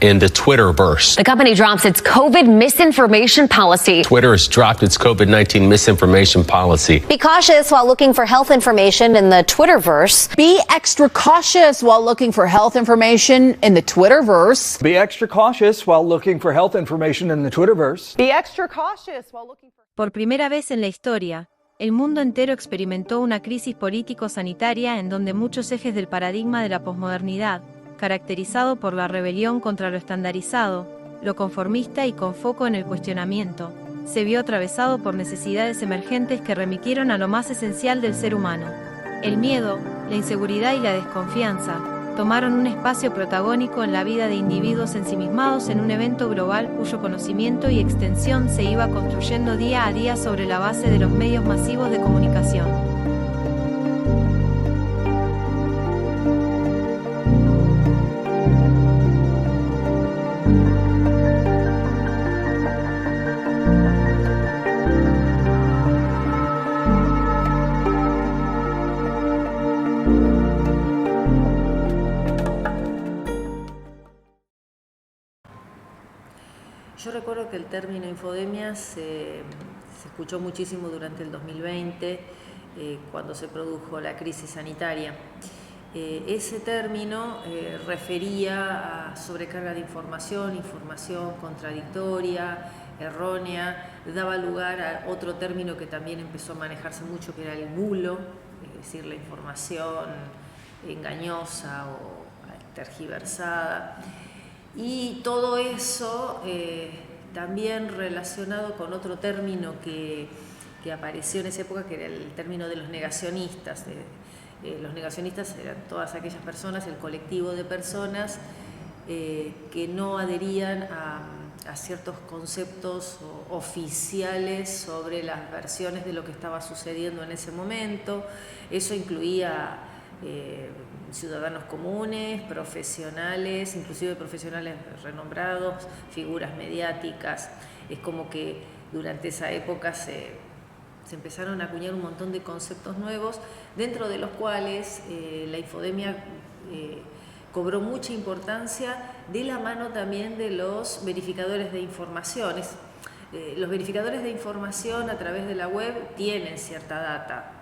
in the Twitterverse. The company drops its COVID misinformation policy. Twitter has dropped its COVID-19 misinformation policy. Be cautious while looking for health information in the Twitterverse. Be extra cautious while looking for health information in the Twitterverse. Be extra cautious while looking for health information in the Twitterverse. Be extra cautious while looking for... Por primera vez en la historia, el mundo entero experimentó una crisis político-sanitaria en donde muchos ejes del paradigma de la posmodernidad, caracterizado por la rebelión contra lo estandarizado, lo conformista y con foco en el cuestionamiento, se vio atravesado por necesidades emergentes que remitieron a lo más esencial del ser humano. El miedo, la inseguridad y la desconfianza tomaron un espacio protagónico en la vida de individuos ensimismados en un evento global cuyo conocimiento y extensión se iba construyendo día a día sobre la base de los medios masivos de comunicación. Yo recuerdo que el término infodemia se escuchó muchísimo durante el 2020, cuando se produjo la crisis sanitaria. Ese término refería a sobrecarga de información contradictoria, errónea, daba lugar a otro término que también empezó a manejarse mucho, que era el bulo, es decir, la información engañosa o tergiversada. Y todo eso también relacionado con otro término que apareció en esa época, que era el término de los negacionistas. Los negacionistas eran todas aquellas personas, el colectivo de personas que no adherían a ciertos conceptos oficiales sobre las versiones de lo que estaba sucediendo en ese momento. Eso incluía ciudadanos comunes, profesionales, inclusive profesionales renombrados, figuras mediáticas. Es como que durante esa época se empezaron a acuñar un montón de conceptos nuevos, dentro de los cuales la infodemia cobró mucha importancia de la mano también de los verificadores de informaciones. Los verificadores de información a través de la web tienen cierta data,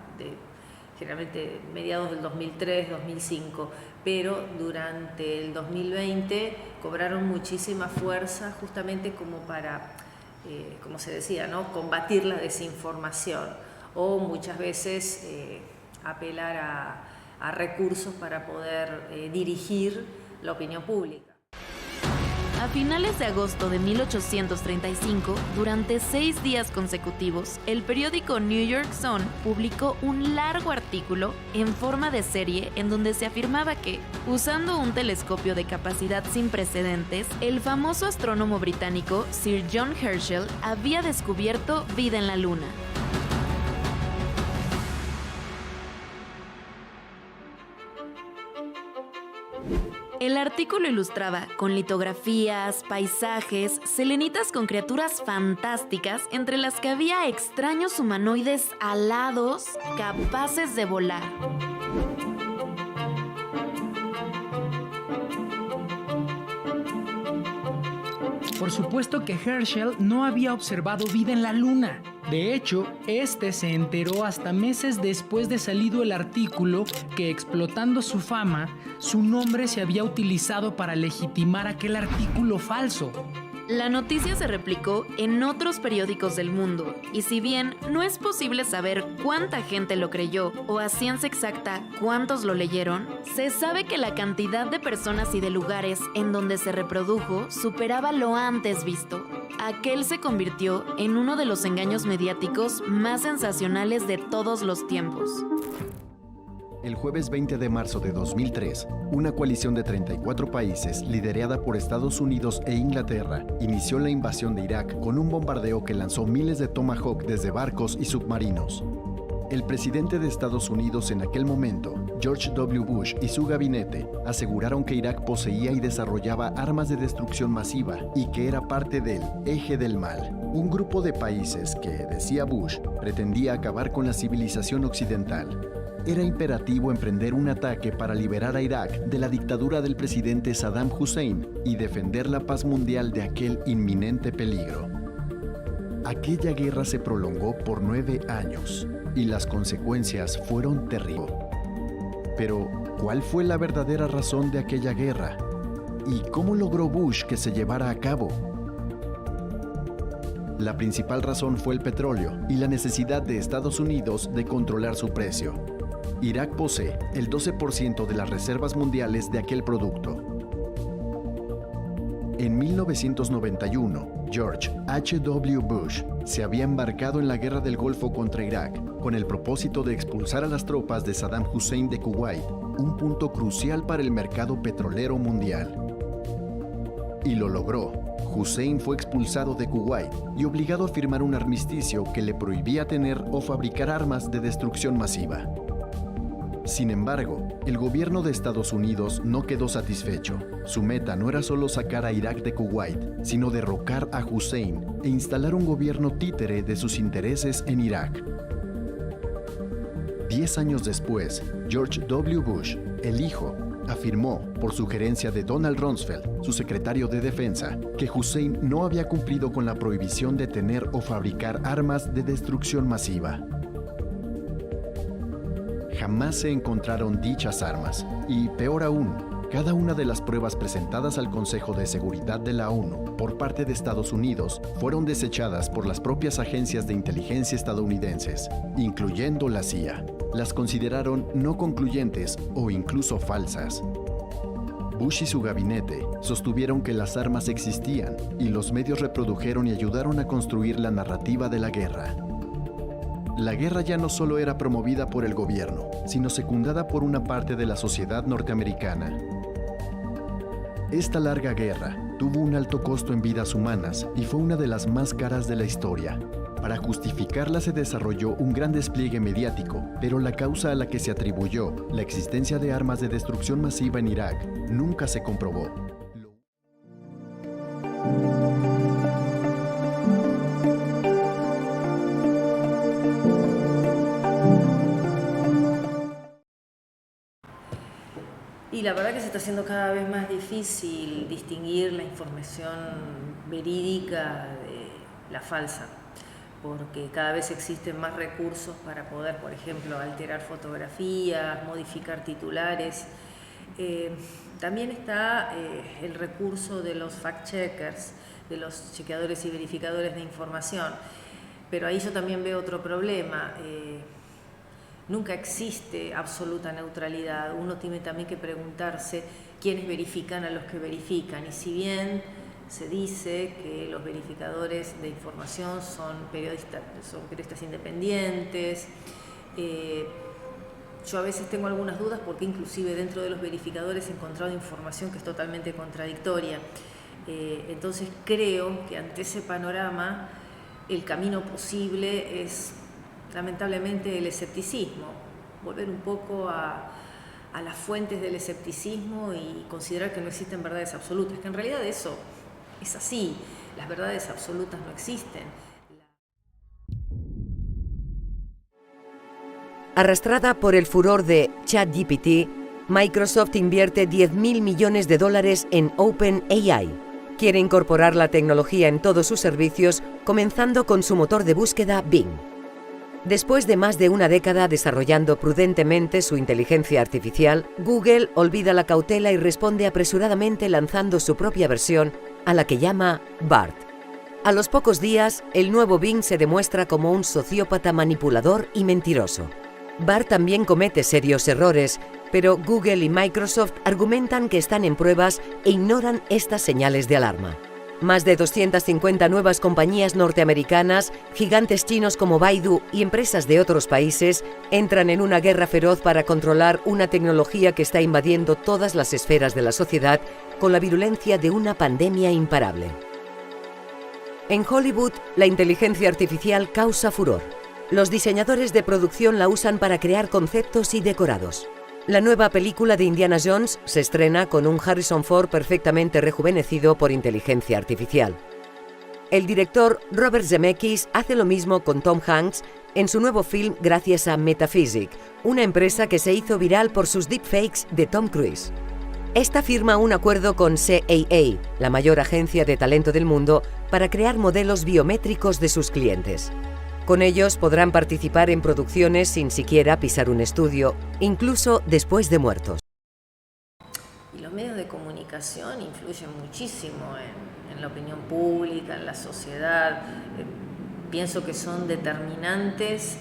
generalmente mediados del 2003, 2005, pero durante el 2020 cobraron muchísima fuerza justamente como para, como se decía, ¿no?, combatir la desinformación o muchas veces apelar a recursos para poder dirigir la opinión pública. A finales de agosto de 1835, durante 6 días consecutivos, el periódico New York Sun publicó un largo artículo en forma de serie en donde se afirmaba que, usando un telescopio de capacidad sin precedentes, el famoso astrónomo británico Sir John Herschel había descubierto vida en la Luna. El artículo ilustraba con litografías, paisajes, selenitas con criaturas fantásticas, entre las que había extraños humanoides alados capaces de volar. Por supuesto que Herschel no había observado vida en la Luna. De hecho, este se enteró hasta meses después de salido el artículo que, explotando su fama, su nombre se había utilizado para legitimar aquel artículo falso. La noticia se replicó en otros periódicos del mundo, y si bien no es posible saber cuánta gente lo creyó o a ciencia exacta cuántos lo leyeron, se sabe que la cantidad de personas y de lugares en donde se reprodujo superaba lo antes visto. Aquel se convirtió en uno de los engaños mediáticos más sensacionales de todos los tiempos. El jueves 20 de marzo de 2003, una coalición de 34 países, liderada por Estados Unidos e Inglaterra, inició la invasión de Irak con un bombardeo que lanzó miles de Tomahawk desde barcos y submarinos. El presidente de Estados Unidos en aquel momento, George W. Bush, y su gabinete aseguraron que Irak poseía y desarrollaba armas de destrucción masiva y que era parte del Eje del Mal, un grupo de países que, decía Bush, pretendía acabar con la civilización occidental. era imperativo emprender un ataque para liberar a Irak de la dictadura del presidente Saddam Hussein y defender la paz mundial de aquel inminente peligro. Aquella guerra se prolongó por 9 años y las consecuencias fueron terribles. Pero, ¿cuál fue la verdadera razón de aquella guerra? ¿Y cómo logró Bush que se llevara a cabo? La principal razón fue el petróleo y la necesidad de Estados Unidos de controlar su precio. Irak posee el 12% de las reservas mundiales de aquel producto. En 1991, George H.W. Bush se había embarcado en la Guerra del Golfo contra Irak con el propósito de expulsar a las tropas de Saddam Hussein de Kuwait, un punto crucial para el mercado petrolero mundial. Y lo logró. Hussein fue expulsado de Kuwait y obligado a firmar un armisticio que le prohibía tener o fabricar armas de destrucción masiva. Sin embargo, el gobierno de Estados Unidos no quedó satisfecho. Su meta no era solo sacar a Irak de Kuwait, sino derrocar a Hussein e instalar un gobierno títere de sus intereses en Irak. 10 años después, George W. Bush, el hijo, afirmó, por sugerencia de Donald Rumsfeld, su secretario de Defensa, que Hussein no había cumplido con la prohibición de tener o fabricar armas de destrucción masiva. Jamás se encontraron dichas armas y, peor aún, cada una de las pruebas presentadas al Consejo de Seguridad de la ONU por parte de Estados Unidos fueron desechadas por las propias agencias de inteligencia estadounidenses, incluyendo la CIA. Las consideraron no concluyentes o incluso falsas. Bush y su gabinete sostuvieron que las armas existían y los medios reprodujeron y ayudaron a construir la narrativa de la guerra. La guerra ya no solo era promovida por el gobierno, sino secundada por una parte de la sociedad norteamericana. Esta larga guerra tuvo un alto costo en vidas humanas y fue una de las más caras de la historia. Para justificarla se desarrolló un gran despliegue mediático, pero la causa a la que se atribuyó, la existencia de armas de destrucción masiva en Irak, nunca se comprobó. Y la verdad que se está haciendo cada vez más difícil distinguir la información verídica de la falsa, porque cada vez existen más recursos para poder, por ejemplo, alterar fotografías, modificar titulares. También está el recurso de los fact-checkers, de los chequeadores y verificadores de información, pero ahí yo también veo otro problema. Nunca existe absoluta neutralidad. Uno tiene también que preguntarse quiénes verifican a los que verifican. Y si bien se dice que los verificadores de información son periodistas independientes, yo a veces tengo algunas dudas porque inclusive dentro de los verificadores he encontrado información que es totalmente contradictoria. Entonces creo que ante ese panorama el camino posible es lamentablemente el escepticismo, volver un poco a las fuentes del escepticismo y considerar que no existen verdades absolutas, que en realidad eso es así, las verdades absolutas no existen. Arrastrada por el furor de ChatGPT, Microsoft invierte $10.000 millones en OpenAI. Quiere incorporar la tecnología en todos sus servicios, comenzando con su motor de búsqueda Bing. Después de más de una década desarrollando prudentemente su inteligencia artificial, Google olvida la cautela y responde apresuradamente lanzando su propia versión, a la que llama BART. A los pocos días, el nuevo Bing se demuestra como un sociópata manipulador y mentiroso. BART también comete serios errores, pero Google y Microsoft argumentan que están en pruebas e ignoran estas señales de alarma. Más de 250 nuevas compañías norteamericanas, gigantes chinos como Baidu y empresas de otros países entran en una guerra feroz para controlar una tecnología que está invadiendo todas las esferas de la sociedad con la virulencia de una pandemia imparable. En Hollywood, la inteligencia artificial causa furor. Los diseñadores de producción la usan para crear conceptos y decorados. La nueva película de Indiana Jones se estrena con un Harrison Ford perfectamente rejuvenecido por inteligencia artificial. El director Robert Zemeckis hace lo mismo con Tom Hanks en su nuevo film gracias a Metaphysic, una empresa que se hizo viral por sus deepfakes de Tom Cruise. Esta firma un acuerdo con CAA, la mayor agencia de talento del mundo, para crear modelos biométricos de sus clientes. Con ellos podrán participar en producciones sin siquiera pisar un estudio, incluso después de muertos. Y los medios de comunicación influyen muchísimo en la opinión pública, en la sociedad. Pienso que son determinantes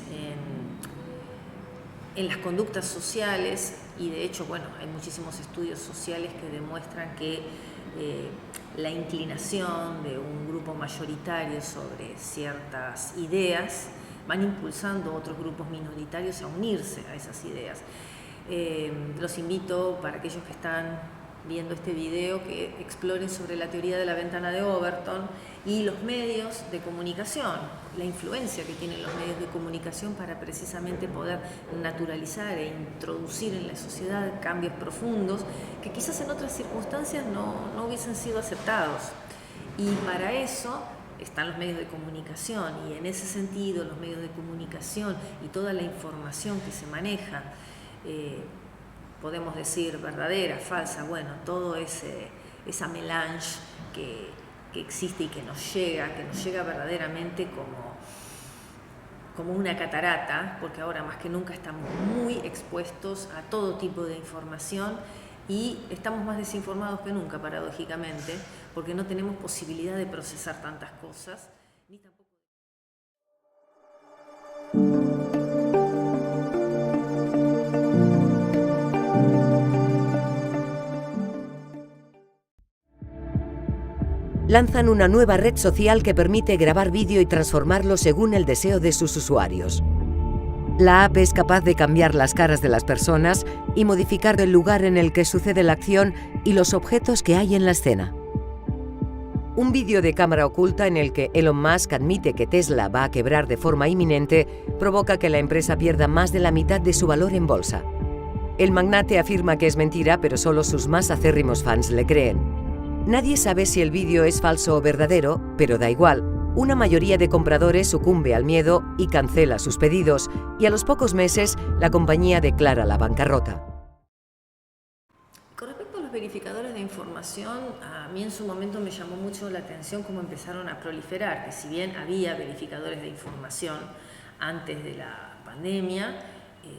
en las conductas sociales y de hecho, bueno, hay muchísimos estudios sociales que demuestran que la inclinación de un grupo mayoritario sobre ciertas ideas van impulsando a otros grupos minoritarios a unirse a esas ideas. Los invito, para aquellos que están viendo este video, que exploren sobre la teoría de la ventana de Overton y los medios de comunicación, la influencia que tienen los medios de comunicación para precisamente poder naturalizar e introducir en la sociedad cambios profundos que quizás en otras circunstancias no hubiesen sido aceptados. Y para eso están los medios de comunicación, y en ese sentido los medios de comunicación y toda la información que se maneja, podemos decir verdadera, falsa, bueno, todo esa melange que existe y que nos llega verdaderamente como una catarata, porque ahora más que nunca estamos muy expuestos a todo tipo de información y estamos más desinformados que nunca, paradójicamente, porque no tenemos posibilidad de procesar tantas cosas, ni tampoco... Lanzan una nueva red social que permite grabar vídeo y transformarlo según el deseo de sus usuarios. La app es capaz de cambiar las caras de las personas y modificar el lugar en el que sucede la acción y los objetos que hay en la escena. Un vídeo de cámara oculta en el que Elon Musk admite que Tesla va a quebrar de forma inminente provoca que la empresa pierda más de la mitad de su valor en bolsa. El magnate afirma que es mentira, pero solo sus más acérrimos fans le creen. Nadie sabe si el vídeo es falso o verdadero, pero da igual. Una mayoría de compradores sucumbe al miedo y cancela sus pedidos, y a los pocos meses la compañía declara la bancarrota. Con respecto a los verificadores de información, a mí en su momento me llamó mucho la atención cómo empezaron a proliferar, que si bien había verificadores de información antes de la pandemia,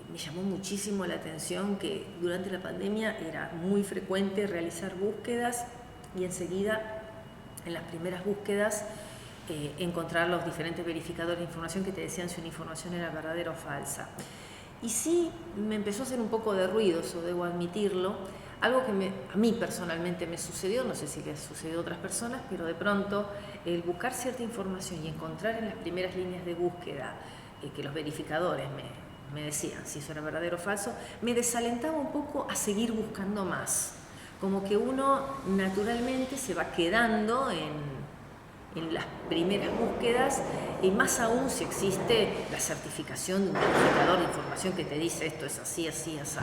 me llamó muchísimo la atención que durante la pandemia era muy frecuente realizar búsquedas y enseguida, en las primeras búsquedas, encontrar los diferentes verificadores de información que te decían si una información era verdadera o falsa. Y sí, me empezó a hacer un poco de ruido, eso debo admitirlo, algo que a mí personalmente me sucedió, no sé si le sucedió a otras personas, pero de pronto el buscar cierta información y encontrar en las primeras líneas de búsqueda que los verificadores me decían si eso era verdadero o falso, me desalentaba un poco a seguir buscando más. Como que uno naturalmente se va quedando en las primeras búsquedas, y más aún si existe la certificación de un verificador de información que te dice esto es así, así, así.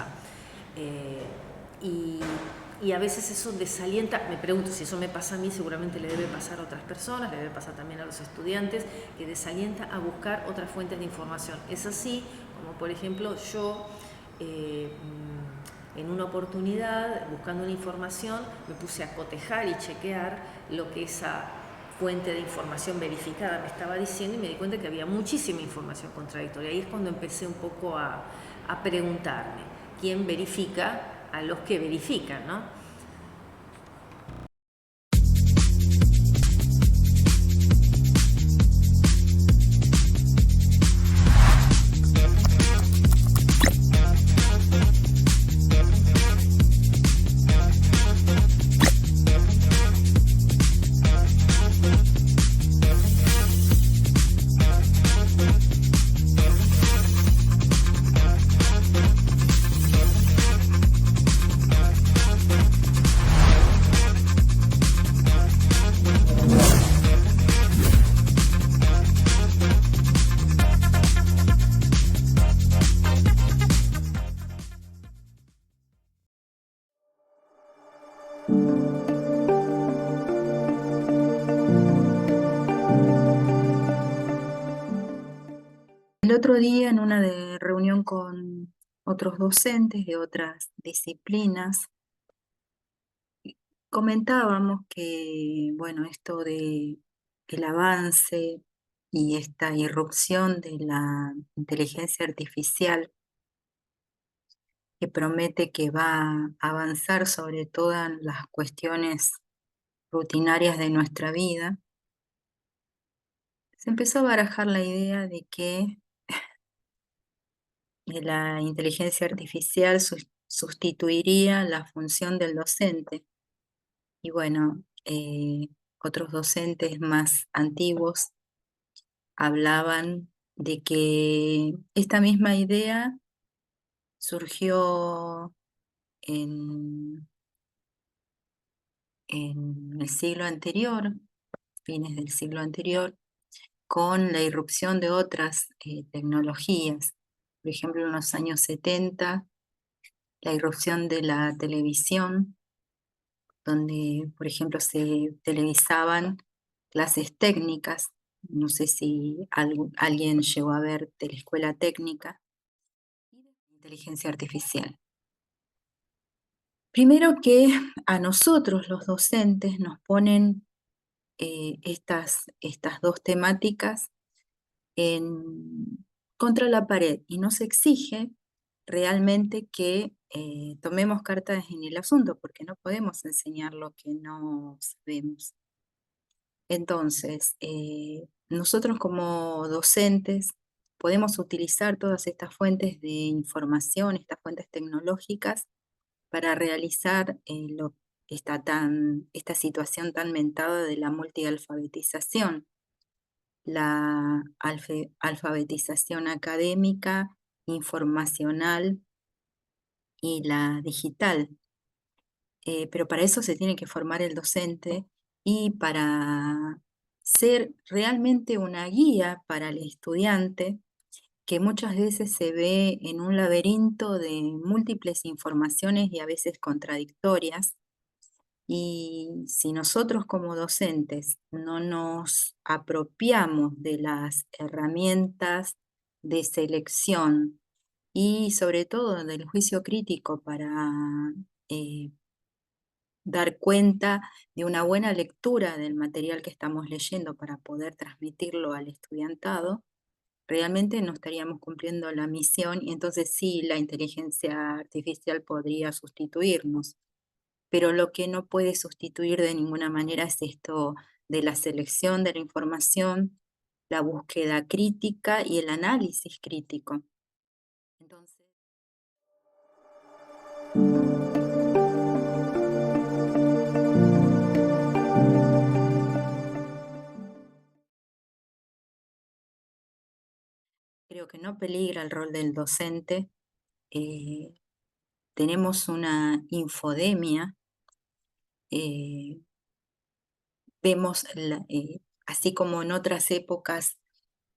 Y a veces eso desalienta, me pregunto si eso me pasa a mí, seguramente le debe pasar a otras personas, le debe pasar también a los estudiantes, que desalienta a buscar otras fuentes de información. Es así como, por ejemplo, yo... en una oportunidad, buscando una información, me puse a cotejar y chequear lo que esa fuente de información verificada me estaba diciendo y me di cuenta que había muchísima información contradictoria. Ahí es cuando empecé un poco a preguntarme, ¿quién verifica a los que verifican, ¿no? otro día, en una reunión con otros docentes de otras disciplinas, comentábamos que, bueno, esto de el avance y esta irrupción de la inteligencia artificial que promete que va a avanzar sobre todas las cuestiones rutinarias de nuestra vida, se empezó a barajar la idea de que la inteligencia artificial sustituiría la función del docente. Y bueno, otros docentes más antiguos hablaban de que esta misma idea surgió en el siglo anterior, fines del siglo anterior, con la irrupción de otras tecnologías. Por ejemplo, en los años 70, la irrupción de la televisión, donde, por ejemplo, se televisaban clases técnicas. No sé si alguien llegó a ver Telescuela Técnica, inteligencia artificial. Primero que a nosotros los docentes nos ponen estas dos temáticas contra la pared y nos exige realmente que tomemos cartas en el asunto, porque no podemos enseñar lo que no sabemos. Entonces, nosotros como docentes podemos utilizar todas estas fuentes de información, estas fuentes tecnológicas, para realizar esta situación tan mentada de la multialfabetización, la alfabetización académica, informacional y la digital. Pero para eso se tiene que formar el docente y para ser realmente una guía para el estudiante, que muchas veces se ve en un laberinto de múltiples informaciones y a veces contradictorias. Y si nosotros como docentes no nos apropiamos de las herramientas de selección y sobre todo del juicio crítico para dar cuenta de una buena lectura del material que estamos leyendo para poder transmitirlo al estudiantado, realmente no estaríamos cumpliendo la misión y entonces sí, la inteligencia artificial podría sustituirnos. Pero lo que no puede sustituir de ninguna manera es esto de la selección de la información, la búsqueda crítica y el análisis crítico. Entonces, creo que no peligra el rol del docente. Tenemos una infodemia. Vemos, así como en otras épocas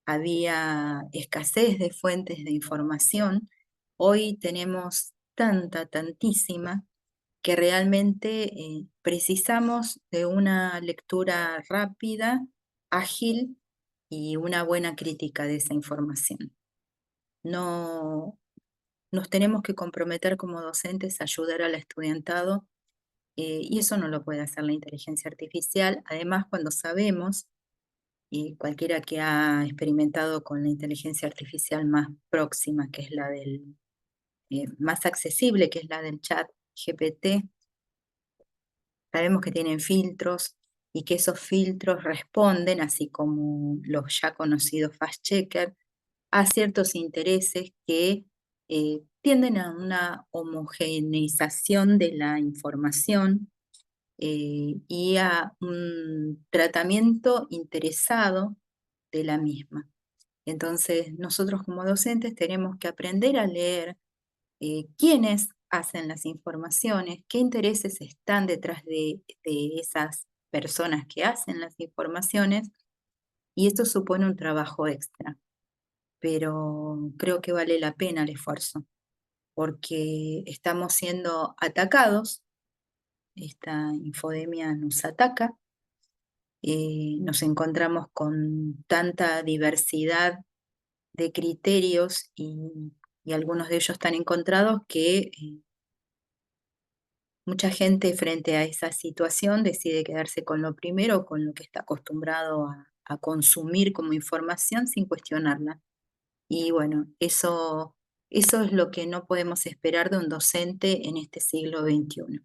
había escasez de fuentes de información, hoy tenemos tantísima, que realmente precisamos de una lectura rápida, ágil y una buena crítica de esa información. No nos tenemos que comprometer como docentes a ayudar al estudiantado y eso no lo puede hacer la inteligencia artificial. Además, cuando sabemos, y cualquiera que ha experimentado con la inteligencia artificial más próxima, que es la del más accesible, que es la del chat GPT, sabemos que tienen filtros y que esos filtros responden, así como los ya conocidos fact-checker, a ciertos intereses que tienden a una homogeneización de la información y a un tratamiento interesado de la misma. Entonces, nosotros como docentes tenemos que aprender a leer quiénes hacen las informaciones, qué intereses están detrás de esas personas que hacen las informaciones, y esto supone un trabajo extra. Pero creo que vale la pena el esfuerzo, porque estamos siendo atacados, esta infodemia nos ataca, nos encontramos con tanta diversidad de criterios y algunos de ellos están encontrados que mucha gente frente a esa situación decide quedarse con lo primero, con lo que está acostumbrado a consumir como información sin cuestionarla. Y bueno, eso es lo que no podemos esperar de un docente en este siglo XXI.